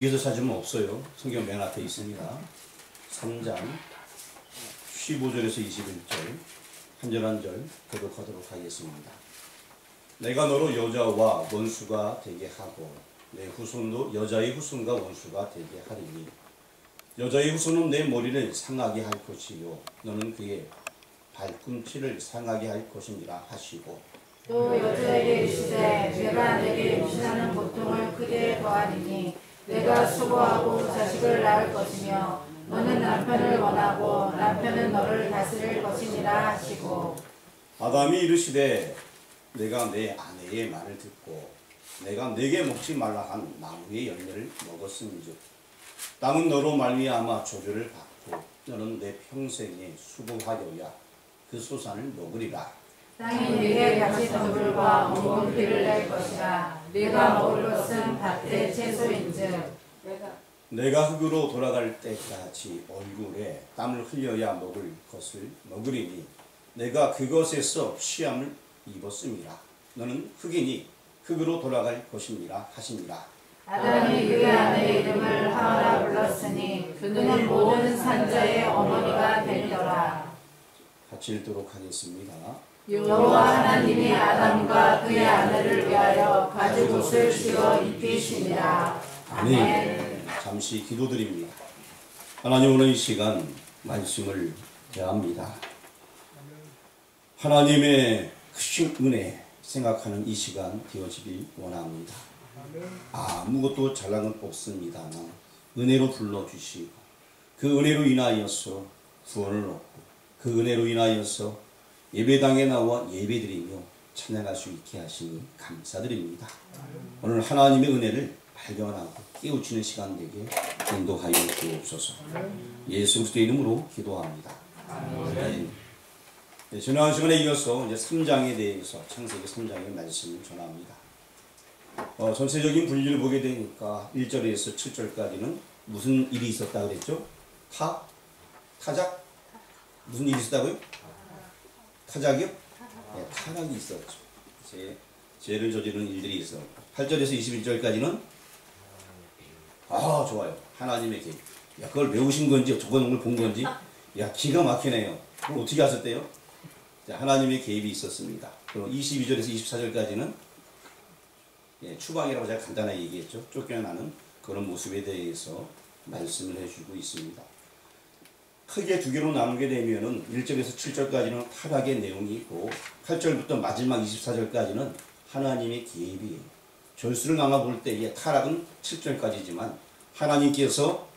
여기서 찾으면 없어요. 성경 맨 앞에 있습니다. 3장 15절에서 21절 한 절 한 절 교독하도록 하겠습니다. 내가 너로 여자와 원수가 되게 하고 내 후손도 여자의 후손과 원수가 되게 하리니 여자의 후손은 내 머리를 상하게 할 것이요 너는 그의 발꿈치를 상하게 할 것이니라 하시고 또 여자에게 이르시되 내가 내게 임신하는 고통을 크게 더하리니 내가 수고하고 자식을 낳을 것이며 너는 남편을 원하고 남편은 너를 다스릴 것이니라 하시고 아담이 이르시되 내가 내 아내의 말을 듣고 내가 내게 먹지 말라 한 나무의 열매를 먹었음즉 땅은 너로 말미암아 조류를 받고 너는 내 평생에 수고하여야 그 소산을 먹으리라. 땅이 네게 가시 덤불과 묵은 피를 낼 것이라 네가 먹을 것은 밭의 채소인즉 내가 흙으로 돌아갈 때까지 얼굴에 땀을 흘려야 먹을 것을 먹으리니 내가 그것에서 시함을 입었음이라. 너는 흙이니 흙으로 돌아갈 것이니라 하시니라. 아담이 그의 아내의 이름을 하와라 불렀으니 그는 모든 산자의 어머니가 되리더라. 같이 읽도록 하겠습니다. 여호와 하나님이 아담과 그의 아내를 위하여 가죽옷을 씌워 입히시니라. 아멘. 잠시 기도드립니다. 하나님, 오늘 이 시간 말씀을 대합니다. 하나님의 크신 은혜 생각하는 이 시간 되어지길 원합니다. 아무것도 잘난 건 없습니다만 은혜로 불러주시고 그 은혜로 인하여서 구원을 얻고 그 은혜로 인하여서 예배당에 나와 예배드리며 찬양할 수 있게 하시니 감사드립니다. 오늘 하나님의 은혜를 발견하고 깨우치는 시간 되게 인도하여 주옵소서. 예수 그리스도의 이름으로 기도합니다. 아멘. 네, 지난 시간에 이어서 이제 3장에 대해서 창세기 3장의 말씀을 전합니다. 전체적인 분위기를 보게 되니까 1절에서 7절까지는 무슨 일이 있었다 그랬죠? 타작? 무슨 일이 있었다고요? 타작이요? 네, 타락이 있었죠. 죄를 저지르는 일들이 있었고 8절에서 21절까지는 좋아요. 하나님의 계획. 야, 그걸 배우신 건지 적어놓은 걸 본 건지 야, 기가 막히네요. 그걸 어떻게 하셨대요? 하나님의 개입이 있었습니다. 그리고 22절에서 24절까지는 추방이라고 제가 간단하게 얘기했죠. 쫓겨나는 그런 모습에 대해서 말씀을 해주고 있습니다. 크게 두 개로 나누게 되면은 1절에서 7절까지는 타락의 내용이 있고 8절부터 마지막 24절까지는 하나님의 개입이에요. 절수를 나눠 볼 때의 타락은 7절까지지만 하나님께서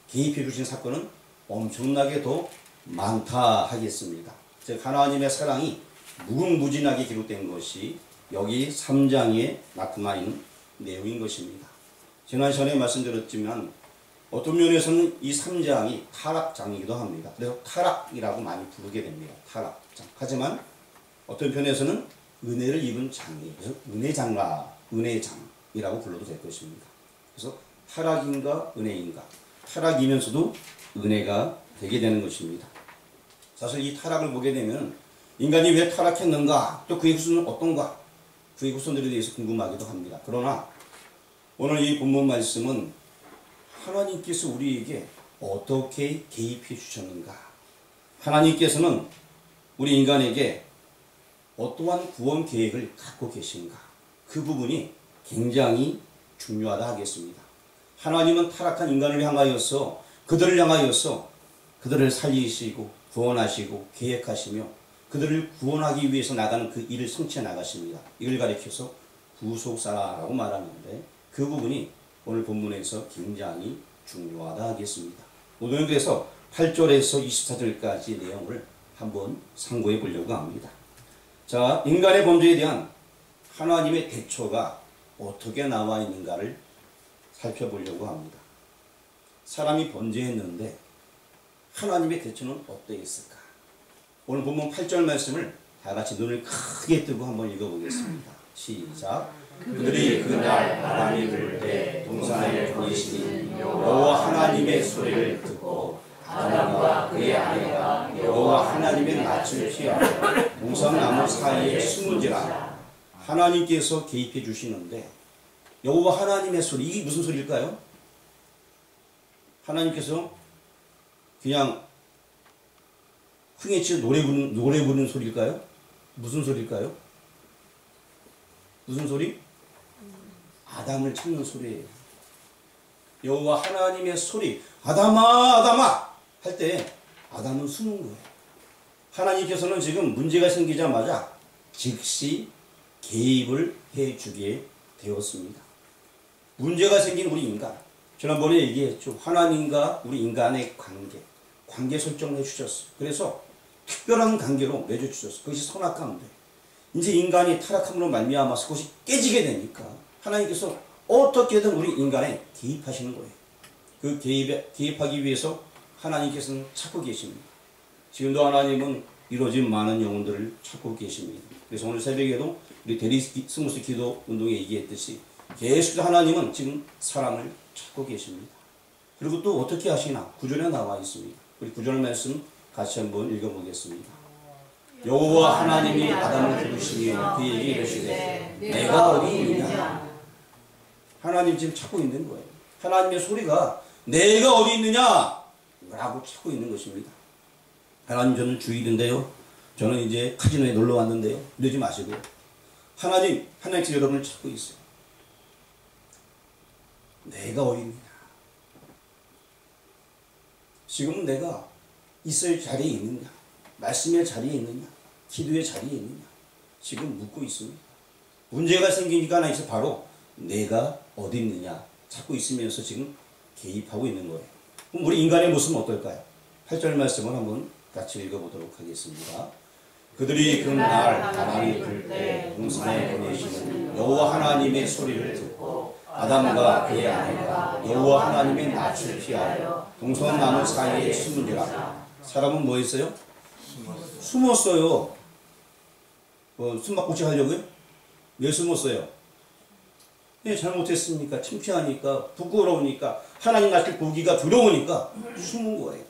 개입해 주신 사건은 엄청나게 더 많다 하겠습니다. 즉 하나님의 사랑이 무궁무진하게 기록된 것이 여기 3장에 나타나 있는 내용인 것입니다. 지난 시간에 말씀드렸지만 어떤 면에서는 이 3장이 타락장이기도 합니다. 그래서 타락이라고 많이 부르게 됩니다. 타락장. 하지만 어떤 편에서는 은혜를 입은 장이에요. 그래서 은혜장이라고 불러도 될 것입니다. 그래서 타락인가 은혜인가, 타락이면서도 은혜가 되게 되는 것입니다. 사실 이 타락을 보게 되면 인간이 왜 타락했는가, 또 그의 후손은 어떤가, 그의 후손들에 대해서 궁금하기도 합니다. 그러나 오늘 이 본문 말씀은 하나님께서 우리에게 어떻게 개입해 주셨는가, 하나님께서는 우리 인간에게 어떠한 구원 계획을 갖고 계신가, 그 부분이 굉장히 중요하다 하겠습니다. 하나님은 타락한 인간을 향하여서 그들을 살리시고 구원하시고 계획하시며 그들을 구원하기 위해서 나가는 그 일을 성취해 나가십니다. 이걸 가리켜서 구속사라고 말하는데 그 부분이 오늘 본문에서 굉장히 중요하다 하겠습니다. 오늘은 그래서 8절에서 24절까지 내용을 한번 상고해 보려고 합니다. 자, 인간의 범죄에 대한 하나님의 대처가 어떻게 나와 있는가를 살펴보려고 합니다. 사람이 범죄했는데 하나님의 대처는 어떠했을까? 오늘 본문 8절 말씀을 다 같이 눈을 크게 뜨고 한번 읽어보겠습니다. 시작. 그들이 그날 바람이 불 때 동산에 보이시니 여호와 하나님의 소리를 듣고 아담과 그의 아내가 여호와 하나님의 낯을 피하여 동산나무 사이에 숨은지라. 하나님께서 개입해 주시는데 여호와 하나님의 소리, 이게 무슨 소리일까요? 하나님께서 그냥 흥에 치어 노래 부르는 소리일까요? 무슨 소리일까요? 무슨 소리? 아담을 찾는 소리예요. 여호와 하나님의 소리, 아담아 아담아 할 때 아담은 숨은 거예요. 하나님께서는 지금 문제가 생기자마자 즉시 개입을 해주게 되었습니다. 문제가 생긴 우리 인간, 지난번에 얘기했죠. 하나님과 우리 인간의 관계 설정을 해주셨어요. 그래서 특별한 관계로 맺어주셨어요. 그것이 선악과인데 이제 인간이 타락함으로 말미암아서 그것이 깨지게 되니까 하나님께서 어떻게든 우리 인간에 개입하시는 거예요. 그 개입하기 위해서 하나님께서는 찾고 계십니다. 지금도 하나님은 이루어진 많은 영혼들을 찾고 계십니다. 그래서 오늘 새벽에도 우리 데리스무스 기도 운동에 얘기했듯이 계속 하나님은 지금 사람을 찾고 계십니다. 그리고 또 어떻게 하시나? 구절에 나와 있습니다. 우리 구절 말씀 같이 한번 읽어보겠습니다. 여호와 하나님이 아담을 부르시며 그에게 이르시되 내가 어디 있느냐? 하나님 지금 찾고 있는 거예요. 하나님의 소리가 내가 어디 있느냐? 라고 찾고 있는 것입니다. 하나님 저는 주일인데요. 저는 이제 카지노에 놀러 왔는데요. 이러지 마시고요. 하나님께서 여러분을 찾고 있어요. 내가 어디 있느냐? 지금 내가 있을 자리에 있느냐? 말씀의 자리에 있느냐? 기도의 자리에 있느냐? 지금 묻고 있습니다. 문제가 생기니까 하나님께서 바로 내가 어디 있느냐? 찾고 있으면서 지금 개입하고 있는 거예요. 그럼 우리 인간의 모습은 어떨까요? 8절 말씀을 한번 같이 읽어보도록 하겠습니다. 그들이 그날 가나안에 들 때 동산에 보내시는 여호와 하나님의 소리를 듣고 아담과 그의 아내가 여호와 하나님의 낯을 피하여 동산나무 사이에 숨은지라. 사람은 뭐 했어요? 숨었어요. 숨바꼭질 하려고요? 왜 숨었어요? 왜 잘못했습니까? 창피하니까, 부끄러우니까, 하나님 낯을 보기가 두려우니까 숨은 거예요.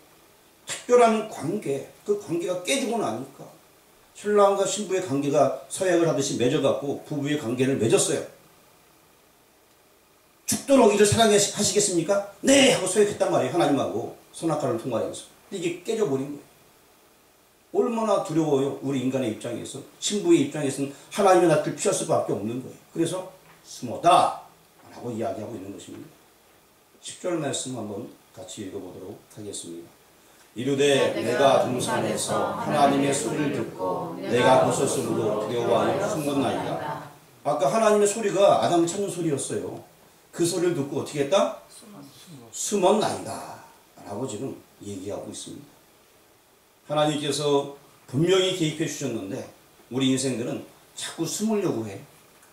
특별한 관계, 그 관계가 깨지고 나니까 신랑과 신부의 관계가 서약을 하듯이 맺어갖고 부부의 관계를 맺었어요. 죽도록 이를 사랑하시겠습니까? 네! 하고 서약했단 말이에요. 하나님하고 선악과를 통과해서. 이게 깨져버린 거예요. 얼마나 두려워요. 우리 인간의 입장에서, 신부의 입장에서는 하나님의 낯을 피할 수밖에 없는 거예요. 그래서 숨었다 라고 이야기하고 있는 것입니다. 10절 말씀 한번 같이 읽어보도록 하겠습니다. 이르되 내가 동산에서 하나님의 소리를 듣고 내가 버섯으로 두려워하여 숨었나이다. 아까 하나님의 소리가 아담을 찾는 소리였어요. 그 소리를 듣고 어떻게 했다? 숨었나이다 라고 지금 얘기하고 있습니다. 하나님께서 분명히 개입해 주셨는데 우리 인생들은 자꾸 숨으려고 해.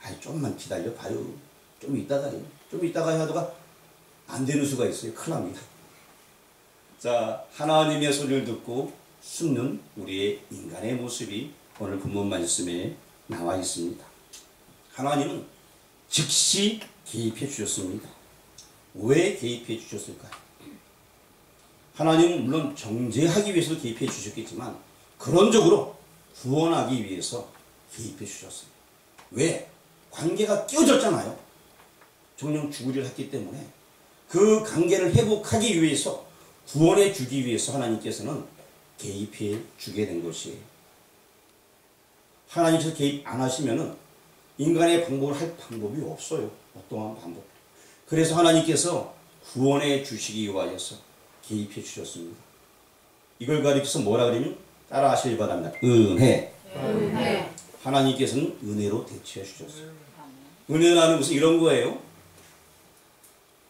아니 좀만 기다려 봐요. 좀 이따가 하다가 안 되는 수가 있어요. 큰일 납니다. 자, 하나님의 소리를 듣고 숨는 우리의 인간의 모습이 오늘 본문 말씀에 나와 있습니다. 하나님은 즉시 개입해 주셨습니다. 왜 개입해 주셨을까요? 하나님은 물론 정죄하기 위해서 개입해 주셨겠지만 근원적으로 구원하기 위해서 개입해 주셨어요. 왜? 관계가 끼어졌잖아요. 정령 죽으려 했기 때문에 그 관계를 회복하기 위해서 구원해 주기 위해서 하나님께서는 개입해 주게 된 것이에요. 하나님께서 개입 안 하시면은 인간의 방법을 할 방법이 없어요. 어떠한 방법. 그래서 하나님께서 구원해 주시기 위하여서 개입해 주셨습니다. 이걸 가리켜서 뭐라 그러면 따라 하시길 바랍니다. 은혜. 하나님께서는 은혜로 대체해 주셨어요. 은혜라는 것은 이런 거예요.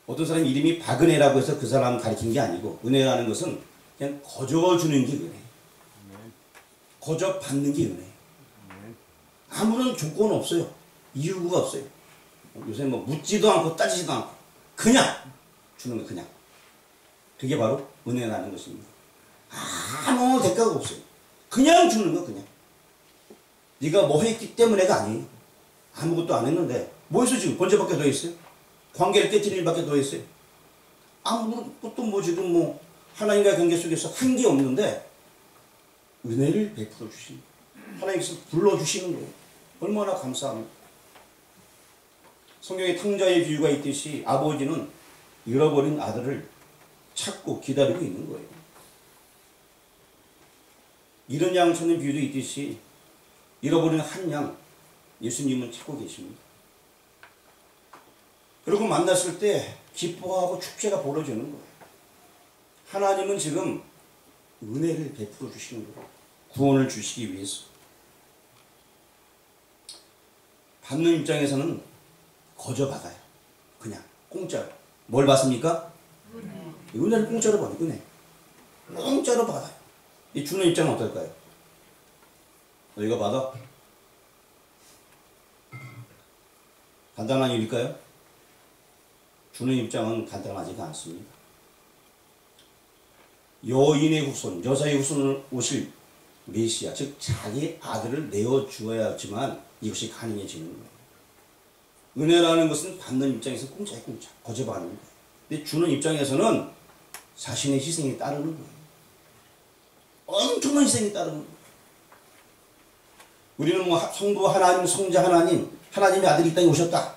어떤 사람 이름이 박은혜라고 해서 그 사람 가리킨 게 아니고 은혜라는 것은 그냥 거저주는 게 은혜. 거저 받는 게 은혜. 아무런 조건 없어요. 이유가 없어요. 요새 뭐 묻지도 않고 따지지도 않고 그냥 주는 거 그냥. 그게 바로 은혜라는 것입니다. 아무 대가가 없어요. 그냥 주는 거 그냥. 네가 뭐 했기 때문에가 아니에요. 아무것도 안 했는데 뭐 했어 지금? 번제밖에 더 했어요? 관계를 깨뜨리는 일밖에 더 했어요? 아무것도 뭐 지금 뭐 하나님과의 관계 속에서 한 게 없는데 은혜를 베풀어 주십니다. 하나님께서 불러주시는 거예요. 얼마나 감사합니다. 성경에 탕자의 비유가 있듯이 아버지는 잃어버린 아들을 찾고 기다리고 있는 거예요. 잃은 양 찾는 비유도 있듯이 잃어버린 한 양 예수님은 찾고 계십니다. 그리고 만났을 때 기뻐하고 축제가 벌어지는 거예요. 하나님은 지금 은혜를 베풀어 주시는 거예요. 구원을 주시기 위해서. 받는 입장에서는 거저 받아요. 그냥 공짜로. 뭘 받습니까? 은혜를 공짜로 받아요. 은혜. 공짜로 받아요. 이 주는 입장은 어떨까요? 너희가 받아? 간단한 일일까요? 주는 입장은 간단하지가 않습니다. 여인의 후손, 여자의 후손을 오실 메시아, 즉 자기 아들을 내어주어야지만 이것이 가능해지는 거예요. 은혜라는 것은 받는 입장에서 공짜에 공짜, 거저 받는 거예요. 근데 주는 입장에서는 자신의 희생이 따르는 거예요. 엄청난 희생이 따르는 거예요. 우리는 뭐 성부 하나님, 성자 하나님, 하나님의 아들이 이 땅에 오셨다.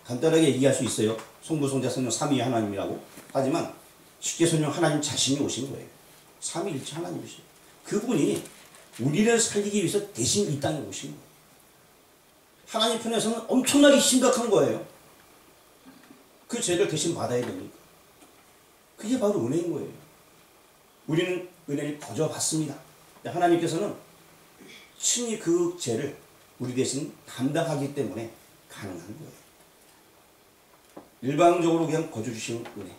간단하게 얘기할 수 있어요. 성부, 성자, 성령, 삼위 하나님이라고. 하지만 쉽게 설명 하나님 자신이 오신 거예요. 삼위일체 하나님이시죠. 그분이 우리를 살리기 위해서 대신 이 땅에 오신 거예요. 하나님 편에서는 엄청나게 심각한 거예요. 그 죄를 대신 받아야 되니까. 그게 바로 은혜인 거예요. 우리는 은혜를 거저 받습니다. 하나님께서는 친히 그 죄를 우리 대신 감당하기 때문에 가능한 거예요. 일방적으로 그냥 거저 주시는 은혜.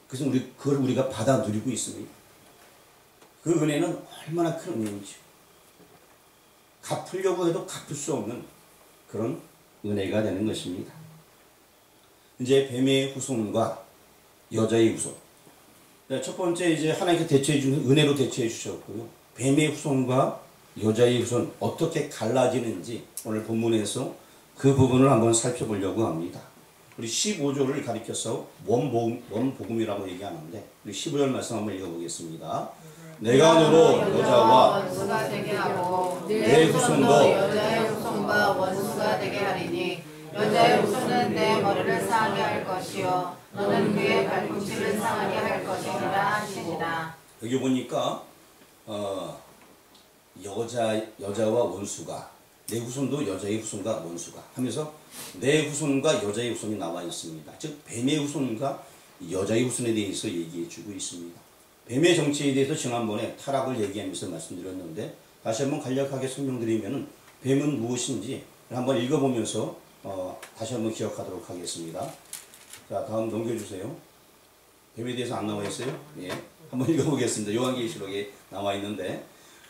그래서 그걸 우리가 받아 누리고 있습니다. 그 은혜는 얼마나 큰 은혜인지. 갚으려고 해도 갚을 수 없는 그런 은혜가 되는 것입니다. 이제 뱀의 후손과 여자의 후손. 첫 번째 이제 하나님께 대처해 주는 은혜로 대처해 주셨고요. 뱀의 후손과 여자의 후손 어떻게 갈라지는지 오늘 본문에서 그 부분을 한번 살펴보려고 합니다. 우리 15조를 가리켜서 원복음이라고 얘기하는데 우리 15절 말씀 한번 읽어보겠습니다. 내가 너로 여자와 원수가 되게 하고 내 후손도 여자의 후손과 원수가 되게 하리니 여자의 후손은 내 머리를 상하게 할 것이요 너는 그의 발꿈치를 상하게 할 것이니라 하시니라. 여기 보니까 여자와 원수가 내 후손도 여자의 후손과 원수가 하면서 내 후손과 여자의 후손이 나와 있습니다. 즉 뱀의 후손과 여자의 후손에 대해서 얘기해 주고 있습니다. 뱀의 정체에 대해서 지난번에 타락을 얘기하면서 말씀드렸는데 다시 한번 간략하게 설명드리면 뱀은 무엇인지 한번 읽어보면서 다시 한번 기억하도록 하겠습니다. 자, 다음 넘겨주세요. 뱀에 대해서 안 나와 있어요? 예, 한번 읽어보겠습니다. 요한계시록에 나와 있는데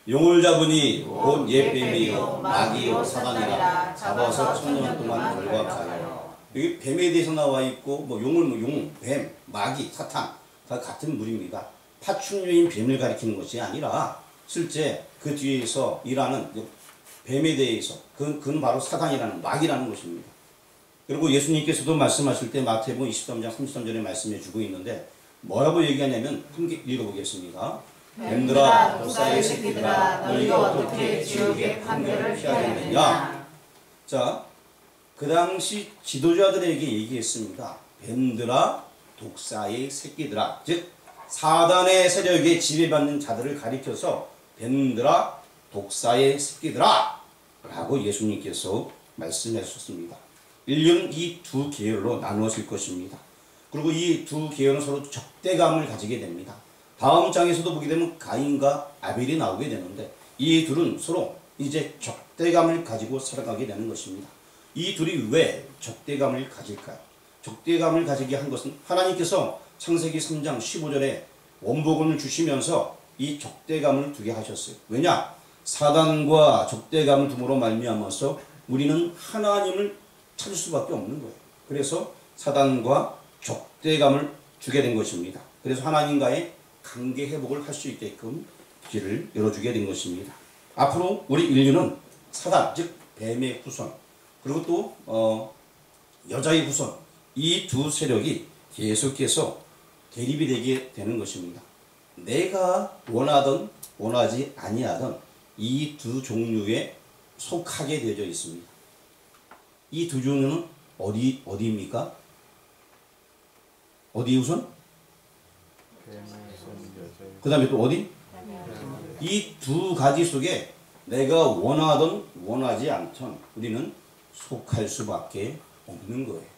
용을 잡으니 곧 옛뱀이요 마귀요 사단이라 잡아서 천년 동안 결박하여. 여기 뱀에 대해서 나와 있고 뭐 용, 뱀, 마귀, 사탄 다 같은 물입니다. 파충류인 뱀을 가리키는 것이 아니라 실제 그 뒤에서 일하는 뱀에 대해서 그는 바로 사단이라는 마귀라는 것입니다. 그리고 예수님께서도 말씀하실 때 마태복음 23장 33절에 말씀해 주고 있는데 뭐라고 얘기하냐면 함께 읽어보겠습니다. 뱀들아 독사의 새끼들아 너희가 어떻게 지옥의 판결을 피하겠느냐. 자, 그 당시 지도자들에게 얘기했습니다. 뱀들아 독사의 새끼들아, 즉 사단의 세력에 지배받는 자들을 가리켜서 뱀들아 독사의 새끼들아 라고 예수님께서 말씀하셨습니다. 인류는 이 두 계열로 나누어질 것입니다. 그리고 이 두 계열은 서로 적대감을 가지게 됩니다. 다음 장에서도 보게 되면 가인과 아벨이 나오게 되는데 이 둘은 서로 이제 적대감을 가지고 살아가게 되는 것입니다. 이 둘이 왜 적대감을 가질까요? 적대감을 가지게 한 것은 하나님께서 창세기 3장 15절에 원복음을 주시면서 이 적대감을 두게 하셨어요. 왜냐? 사단과 적대감을 둠으로 말미암아서 우리는 하나님을 찾을 수밖에 없는 거예요. 그래서 사단과 적대감을 주게 된 것입니다. 그래서 하나님과의 관계 회복을 할 수 있게끔 길을 열어주게 된 것입니다. 앞으로 우리 인류는 사단, 즉 뱀의 후손, 그리고 또 여자의 후손, 이 두 세력이 계속해서 대립이 되게 되는 것입니다. 내가 원하든 원하지 아니하든 이 두 종류에 속하게 되어져 있습니다. 이 두 종류는 어디입니까? 어디 후손? 그 다음에 또 어디? 이 두 가지 속에 내가 원하든 원하지 않든 우리는 속할 수밖에 없는 거예요.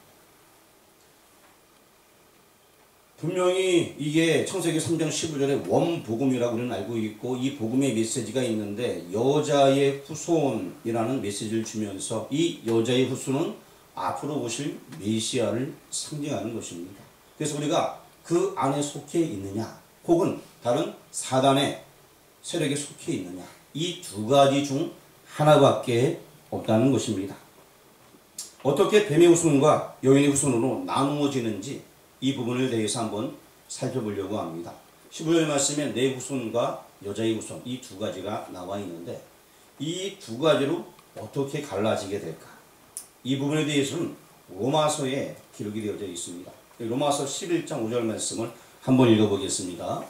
분명히 이게 창세기 3장 15절에 원복음이라고 우리는 알고 있고 이 복음의 메시지가 있는데 여자의 후손이라는 메시지를 주면서 이 여자의 후손은 앞으로 오실 메시아를 상징하는 것입니다. 그래서 우리가 그 안에 속해 있느냐 혹은 다른 사단의 세력에 속해 있느냐 이 두 가지 중 하나밖에 없다는 것입니다. 어떻게 뱀의 후손과 여인의 후손으로 나누어지는지 이 부분을 대해서 한번 살펴보려고 합니다. 15절 말씀에 내 후손과 여자의 후손 이 두 가지가 나와 있는데 이 두 가지로 어떻게 갈라지게 될까? 이 부분에 대해서는 로마서에 기록이 되어져 있습니다. 로마서 11장 5절 말씀을 한번 읽어보겠습니다.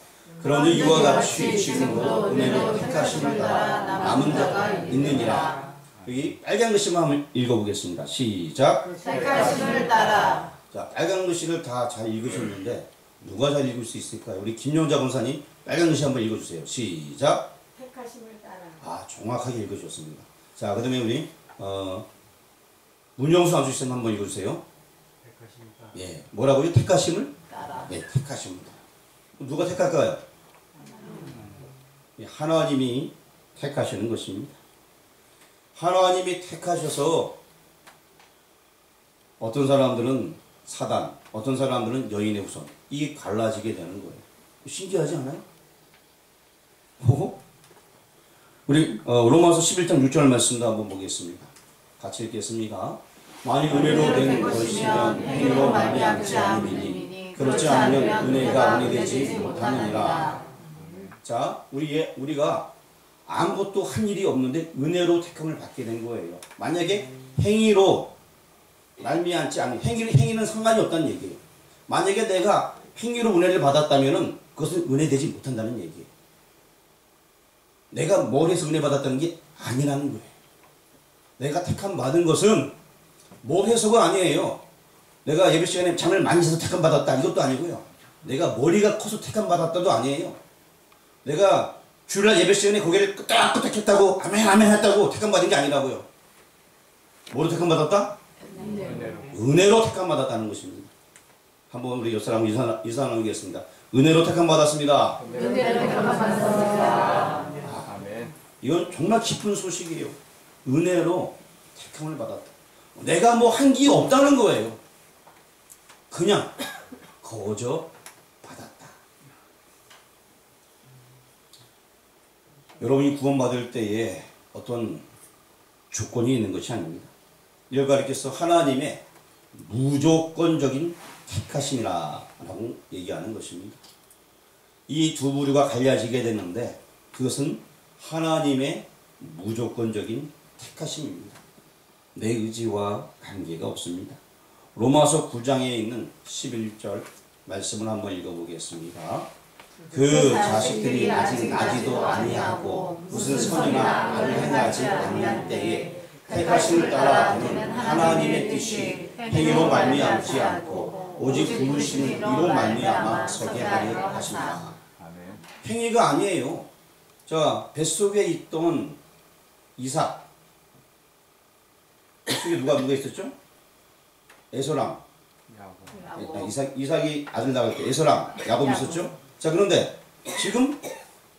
그러니 이와 같이 지금도 은혜로 택하심을 따라 남은 자가 있느니라. 여기 빨간 글씨만 한번 읽어보겠습니다. 시작. 택하심을 따라. 자, 빨간 글씨를 다 잘 읽으셨는데 누가 잘 읽을 수 있을까요? 우리 김용자 권사님 빨간 글씨 한번 읽어주세요. 시작. 택하심을 따라. 아, 정확하게 읽으셨습니다. 자, 그 다음에 우리 문영수 아주쌤 한번 읽어주세요. 택하심을 따라. 예, 뭐라고요? 택하심을 따라. 네, 택하심을 따라. 누가 택할까요? 하나님이 택하시는 것입니다. 하나님이 택하셔서 어떤 사람들은 사단, 어떤 사람들은 여인의 후손 이게 갈라지게 되는 거예요. 신기하지 않아요? 우리 로마서 11장 6절 말씀도 한번 보겠습니다. 같이 읽겠습니다. 만일 은혜로 된 것이면 행위로 말미암지 않음이니 그렇지 않으면 은혜가 은혜 되지 못하느니라. 자, 우리가 아무것도 한 일이 없는데 은혜로 택함을 받게 된 거예요. 만약에 행위로 말미암지 않은 행위는 상관이 없다는 얘기예요. 만약에 내가 행위로 은혜를 받았다면은 그것은 은혜 되지 못한다는 얘기예요. 내가 뭘 해서 은혜 받았다는 게 아니라는 거예요. 내가 택함 받은 것은 뭘 해서가 아니에요. 내가 예배 시간에 잠을 많이 자서 택함 받았다 이것도 아니고요. 내가 머리가 커서 택함 받았다도 아니에요. 내가 주일날 예배 시간에 고개를 끄덕끄덕 했다고 아멘 아멘 했다고 택함 받은 게 아니라고요. 뭐로 택함 받았다? 은혜로 택함 받았다는 것입니다. 한번 우리 옆 사람 인사 나누겠습니다. 은혜로 택함 받았습니다. 은혜로 택함 받았습니다. 아멘. 이건 정말 기쁜 소식이에요. 은혜로 택함을 받았다. 내가 뭐 한 게 없다는 거예요. 그냥 거저 받았다. 여러분이 구원받을 때에 어떤 조건이 있는 것이 아닙니다. 이걸 가리켜서 하나님의 무조건적인 택하심이라고 얘기하는 것입니다. 이 두 부류가 갈라지게 됐는데 그것은 하나님의 무조건적인 택하심입니다. 내 의지와 관계가 없습니다. 로마서 9장에 있는 11절 말씀을 한번 읽어보겠습니다. 그 자식들이 아직 나지도 아니하고 무슨 선이나 말을 행하지 않는 때에 택하심을 따라 되는 하나님의 뜻이 행위로 말미암지 않고 오직 부르심을 이로 말미암아 서게 하려 하십니다. 행위가 아니에요. 자, 뱃속에 있던 이삭, 뱃속에 누가 있었죠? 에서랑 이삭이 아들 낳을 때 에서랑 야곱 있었죠? 자, 그런데 지금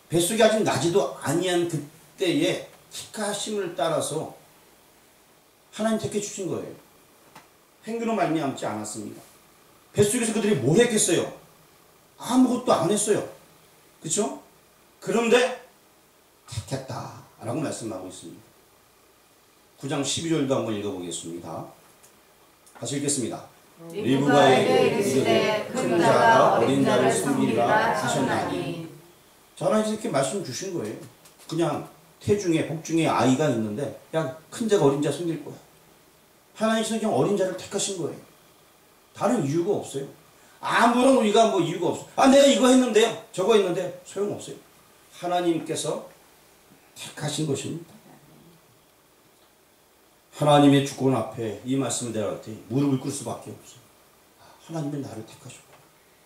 뱃속이 아직 나지도 아니한 그때에 택하심을 따라서 하나님 택해 주신 거예요. 행위로 말미암지 않았습니다. 뱃속에서 그들이 뭘 했겠어요? 아무것도 안 했어요. 그렇죠? 그런데 택했다라고 말씀하고 있습니다. 9장 12절도 한번 읽어보겠습니다. 같이 읽겠습니다. 리브가에게 이르시되 큰 자가 어린 자를 섬기리라 하셨나니. 자, 하나님 이렇게 말씀 주신 거예요. 그냥 태중에 복중에 아이가 있는데 야, 큰 자가 어린 자 섬길 거야. 하나님께서 그냥 어린 자를 택하신 거예요. 다른 이유가 없어요. 아무런 우리가 뭐 이유가 없어. 아, 내가 이거 했는데요, 저거 했는데 소용없어요. 하나님께서 택하신 것입니다. 하나님의 주권 앞에 이 말씀을 대할 때 무릎을 꿇을 수밖에 없어요. 하나님이 나를 택하셨고.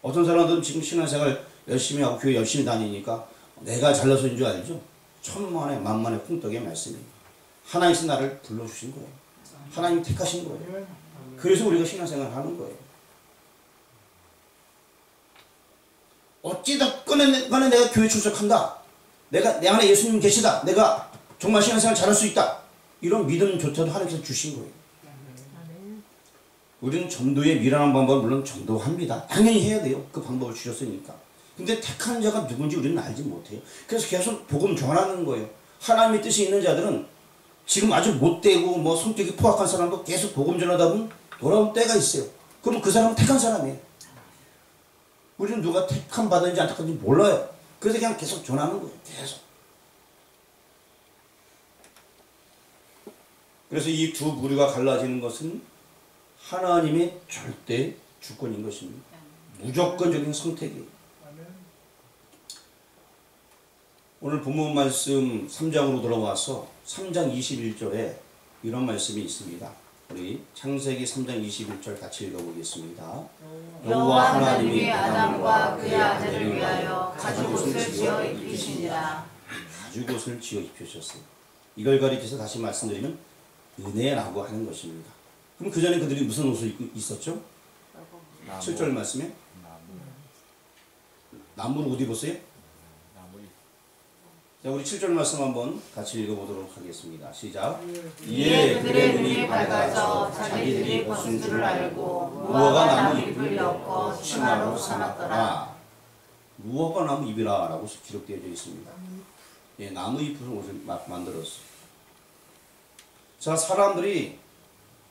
어떤 사람들은 지금 신앙생활 열심히 하고 교회 열심히 다니니까 내가 잘나서인 줄 알죠? 천만에 만만의 풍떡의 말씀이에요. 하나님께서 나를 불러주신 거예요. 하나님이 택하신 거예요. 그래서 우리가 신앙생활을 하는 거예요. 어찌됐건 간에 내가 교회 출석한다. 내 안에 예수님 계시다. 내가 정말 신앙생활 잘할 수 있다. 이런 믿음조차도 하나님께서 주신 거예요. 우리는 전도에 미련한 방법을 물론 전도합니다. 당연히 해야 돼요. 그 방법을 주셨으니까. 근데 택한 자가 누군지 우리는 알지 못해요. 그래서 계속 복음 전하는 거예요. 하나님의 뜻이 있는 자들은 지금 아주 못되고 뭐 성격이 포악한 사람도 계속 복음 전하다 보면 돌아올 때가 있어요. 그럼 그 사람은 택한 사람이에요. 우리는 누가 택함 받은지 안 택한지 몰라요. 그래서 그냥 계속 전하는 거예요. 계속. 그래서 이 두 부류가 갈라지는 것은 하나님의 절대 주권인 것입니다. 무조건적인 선택이에요. 오늘 본문 말씀 3장으로 돌아와서 3장 21절에 이런 말씀이 있습니다. 우리 창세기 3장 21절 같이 읽어보겠습니다. 여호와 하나님이 아담과 그의 아내를 위하여 가죽옷을 지어 입히시니라. 가죽옷을 지어 입히셨어요. 이걸 가리켜서 다시 말씀드리면 은혜라고 하는 것입니다. 그럼 그 전에 그들이 무슨 옷을 입고 있었죠? 7절 말씀에 나무를 옷 입었어요? 자, 우리 7절 말씀 한번 같이 읽어보도록 하겠습니다. 시작. 이에 그들의 눈이 밝아져 자기들이 벗은 줄을 알고 무화과 나무 잎을 엮어 치마로 삼았더라. 무화과 나무 잎이라 라고 기록되어 있습니다. 예, 나무 잎으로 옷을 만들었어요. 자, 사람들이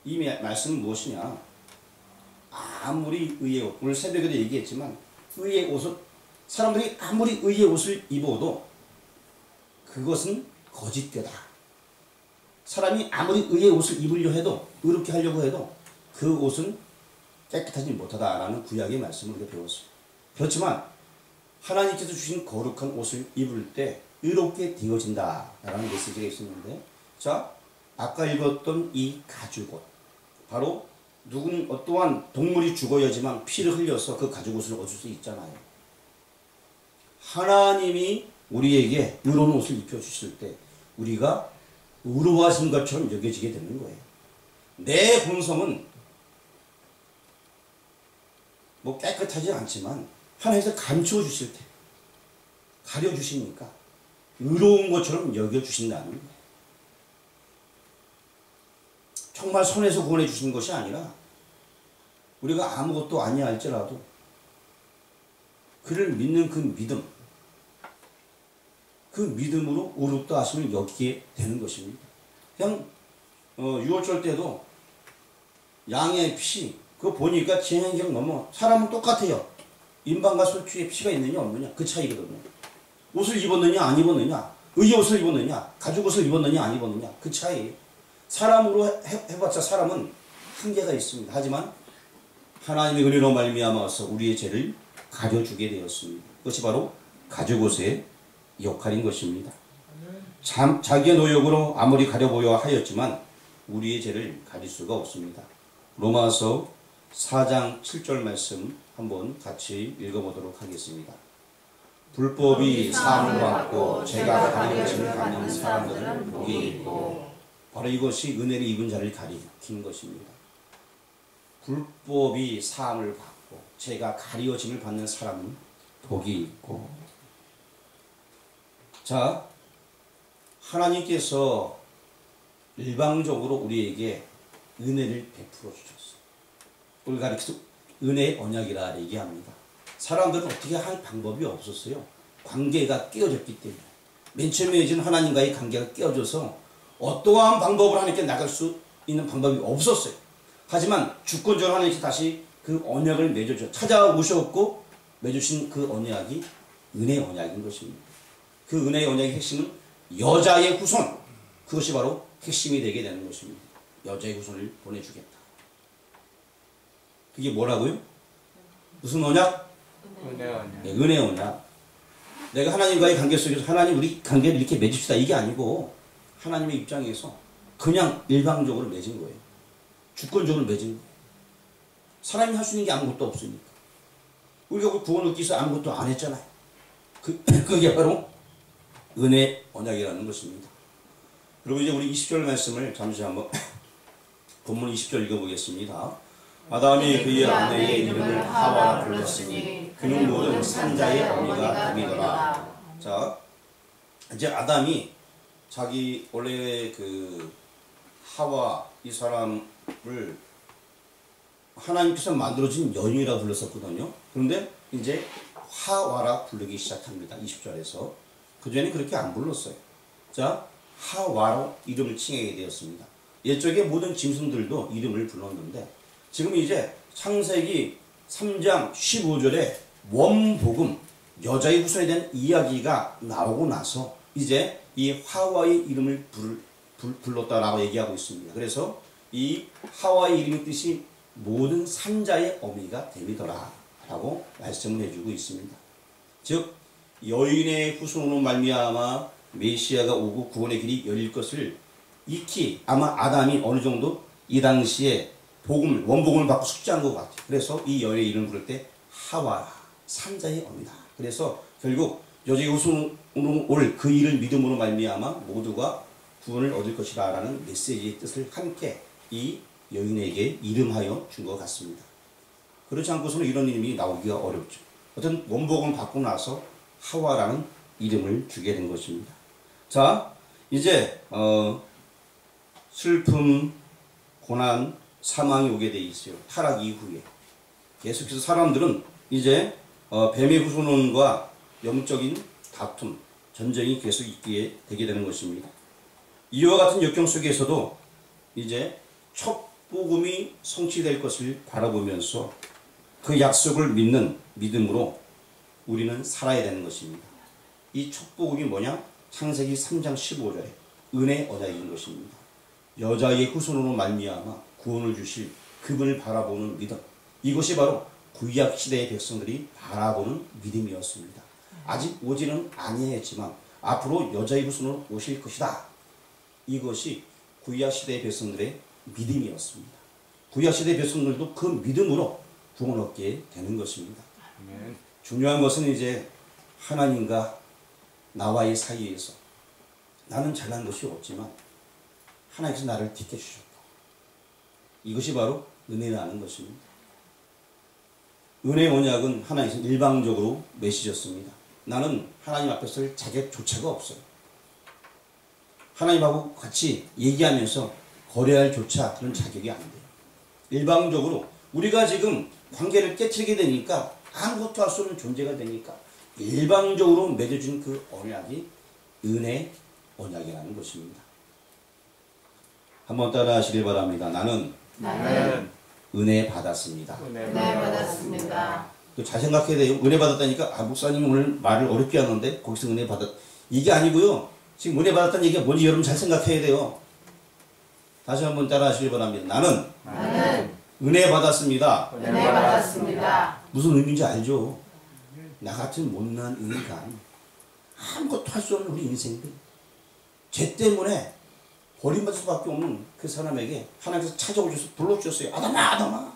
이 말씀은 무엇이냐? 아무리 의의 옷, 오늘 새벽에도 얘기했지만 의의 옷을 사람들이 아무리 의의 옷을 입어도 그것은 거짓되다. 사람이 아무리 의의 옷을 입으려 해도 의롭게 하려고 해도 그 옷은 깨끗하지 못하다라는 구약의 말씀을 우리가 배웠어요. 그렇지만 하나님께서 주신 거룩한 옷을 입을 때 의롭게 되어진다라는 메시지가 있었는데, 자, 아까 읽었던 이 가죽옷, 바로 누군 어떠한 동물이 죽어야지만 피를 흘려서 그 가죽옷을 얻을 수 있잖아요. 하나님이 우리에게 의로운 옷을 입혀주실 때 우리가 의로워하신 것처럼 여겨지게 되는 거예요. 내 본성은 뭐 깨끗하지 않지만 하나님께서 감추어 주실 때 가려주시니까 의로운 것처럼 여겨주신다는 거예요. 정말 손에서 구원해 주신 것이 아니라 우리가 아무것도 아니야 할지라도 그를 믿는 그 믿음, 그 믿음으로 의롭다 하심을 여기게 되는 것입니다. 그냥 유월절 때도 양의 피, 그거 보니까 진행경 넘어 사람은 똑같아요. 인방과 소추에 피가 있느냐 없느냐 그 차이거든요. 옷을 입었느냐 안 입었느냐, 의의 옷을 입었느냐, 가죽옷을 입었느냐 안 입었느냐 그 차이예요. 사람으로 해봤자 사람은 한계가 있습니다. 하지만 하나님의 은혜로 말미암아서 우리의 죄를 가려주게 되었습니다. 그것이 바로 가죽옷의 역할인 것입니다. 자기의 노력으로 아무리 가려보려 하였지만 우리의 죄를 가릴 수가 없습니다. 로마서 4장 7절 말씀 한번 같이 읽어보도록 하겠습니다. 불법이 사함을 받고 죄가 가려짐을 받는 사람들은 복이 있고, 바로 이것이 은혜를 입은 자를 가리키는 것입니다. 불법이 사함을 받고 죄가 가려짐을 받는 사람은 복이 있고. 자, 하나님께서 일방적으로 우리에게 은혜를 베풀어 주셨어요. 우리 가르쳐서 은혜의 언약이라 얘기합니다. 사람들은 어떻게 할 방법이 없었어요. 관계가 깨어졌기 때문에. 맨 처음에 맺은 하나님과의 관계가 깨어져서 어떠한 방법으로 하나님께 나갈 수 있는 방법이 없었어요. 하지만 주권적으로 하나님께서 다시 그 언약을 맺어줘 찾아오셨고 맺으신 그 언약이 은혜의 언약인 것입니다. 그 은혜의 언약의 핵심은 여자의 후손, 그것이 바로 핵심이 되게 되는 것입니다. 여자의 후손을 보내주겠다. 그게 뭐라고요? 무슨 언약? 은혜 언약. 네, 은혜 언약. 내가 하나님과의 관계 속에서 하나님 우리 관계를 이렇게 맺읍시다 이게 아니고 하나님의 입장에서 그냥 일방적으로 맺은 거예요. 주권적으로 맺은 거예요. 사람이 할 수 있는 게 아무것도 없으니까. 우리가 구원 얻기 위해서 아무것도 안 했잖아요. 그게 바로 은혜 언약이라는 것입니다. 그리고 이제 우리 20절 말씀을 잠시 한번 본문 20절 읽어보겠습니다. 아담이 그의 아내의 이름을 하와라 불렀으니 그는 모든 산자의 어미가 됨이더라. 자, 이제 아담이 자기 원래 그 하와 이 사람을 하나님께서 만들어진 여인이라고 불렀었거든요. 그런데 이제 하와라 부르기 시작합니다. 20절에서. 그전에 그렇게 안 불렀어요. 자, 하와로 이름을 칭하게 되었습니다. 옛적에 모든 짐승들도 이름을 불렀는데 지금 이제 창세기 3장 15절에 원복음, 여자의 후손에 대한 이야기가 나오고 나서 이제 이 하와의 이름을 불렀다라고 얘기하고 있습니다. 그래서 이 하와의 이름의 뜻이 모든 산자의 어미가 됨이더라 라고 말씀을 해주고 있습니다. 즉 여인의 후손으로 말미암아 메시아가 오고 구원의 길이 열릴 것을 익히 아마 아담이 어느 정도 이 당시에 원복음을 받고 숙지한 것 같아요. 그래서 이 여인의 이름을 부를 때 하와라, 산자의 어미다. 그래서 결국 여자의 후손으로 올 그 일을 믿음으로 말미암아 모두가 구원을 얻을 것이다 라는 메시지의 뜻을 함께 이 여인에게 이름하여 준 것 같습니다. 그렇지 않고서는 이런 이름이 나오기가 어렵죠. 어떤 원복음을 받고 나서 하와라는 이름을 주게 된 것입니다. 자, 이제 슬픔, 고난, 사망이 오게 돼 있어요. 타락 이후에. 계속해서 사람들은 이제 뱀의 후손과 영적인 다툼, 전쟁이 계속 있게 되게 되는 것입니다. 이와 같은 역경 속에서도 이제 첫 복음이 성취될 것을 바라보면서 그 약속을 믿는 믿음으로 우리는 살아야 되는 것입니다. 이 첫 복음이 뭐냐? 창세기 3장 15절에 은혜 언약인 것입니다. 여자의 후손으로 말미암아 구원을 주실 그분을 바라보는 믿음. 이것이 바로 구약 시대의 백성들이 바라보는 믿음이었습니다. 아직 오지는 아니했지만 앞으로 여자의 후손으로 오실 것이다. 이것이 구약 시대의 백성들의 믿음이었습니다. 구약 시대의 백성들도 그 믿음으로 구원 얻게 되는 것입니다. 중요한 것은 이제 하나님과 나와의 사이에서 나는 잘난 것이 없지만 하나님께서 나를 지켜주셨다. 이것이 바로 은혜라는 것입니다. 은혜 언약은 하나님께서 일방적으로 맺으셨습니다. 나는 하나님 앞에 설 자격조차가 없어요. 하나님하고 같이 얘기하면서 거래할 조차 그런 자격이 안 돼요. 일방적으로 우리가 지금 관계를 깨트리게 되니까 아무것도 할 수 없는 존재가 되니까 일방적으로 맺어준 그 언약이 은혜 언약이라는 것입니다. 한번 따라 하시길 바랍니다. 나는 은혜 받았습니다. 은혜 받았습니다. 잘 생각해야 돼요. 은혜 받았다니까 목사님 오늘 말을 어렵게 하는데 거기서 은혜 받았 이게 아니고요. 지금 은혜 받았다는 얘기가 뭔지 여러분 잘 생각해야 돼요. 다시 한번 따라 하시길 바랍니다. 나는 은혜 받았습니다. 은혜 받았습니다. 무슨 의미인지 알죠? 나 같은 못난 인간, 아무것도 할 수 없는 우리 인생들, 죄 때문에 버림받을 수밖에 없는 그 사람에게 하나님께서 찾아오셔서 불러주셨어요. 아담아, 아담아.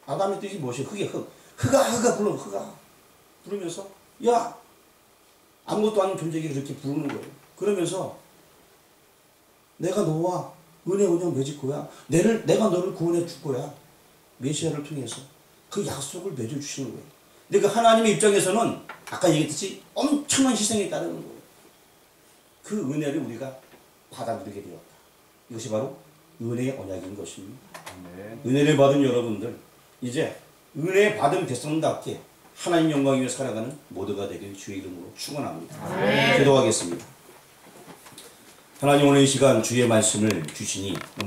아담의 뜻이 무엇이에요? 흑아 불러, 흑아. 부르면서 야, 아무것도 아닌 존재에게 그렇게 부르는 거예요. 그러면서 내가 너와 은혜 언약 맺을 거야. 내가 너를 구원해 줄 거야. 메시아를 통해서 그 약속을 맺어주시는 거예요. 근데 그 하나님의 입장에서는 아까 얘기했듯이 엄청난 희생이 따르는 거예요. 그 은혜를 우리가 받아들이게 되었다. 이것이 바로 은혜의 언약인 것입니다. 은혜를 받은 여러분들, 이제 은혜 받은 백성답게 하나님 영광 위에 살아가는 모두가 되길 주의 이름으로 축원합니다. 기도하겠습니다. 하나님 오늘 이 시간 주의 말씀을 주시니 너무나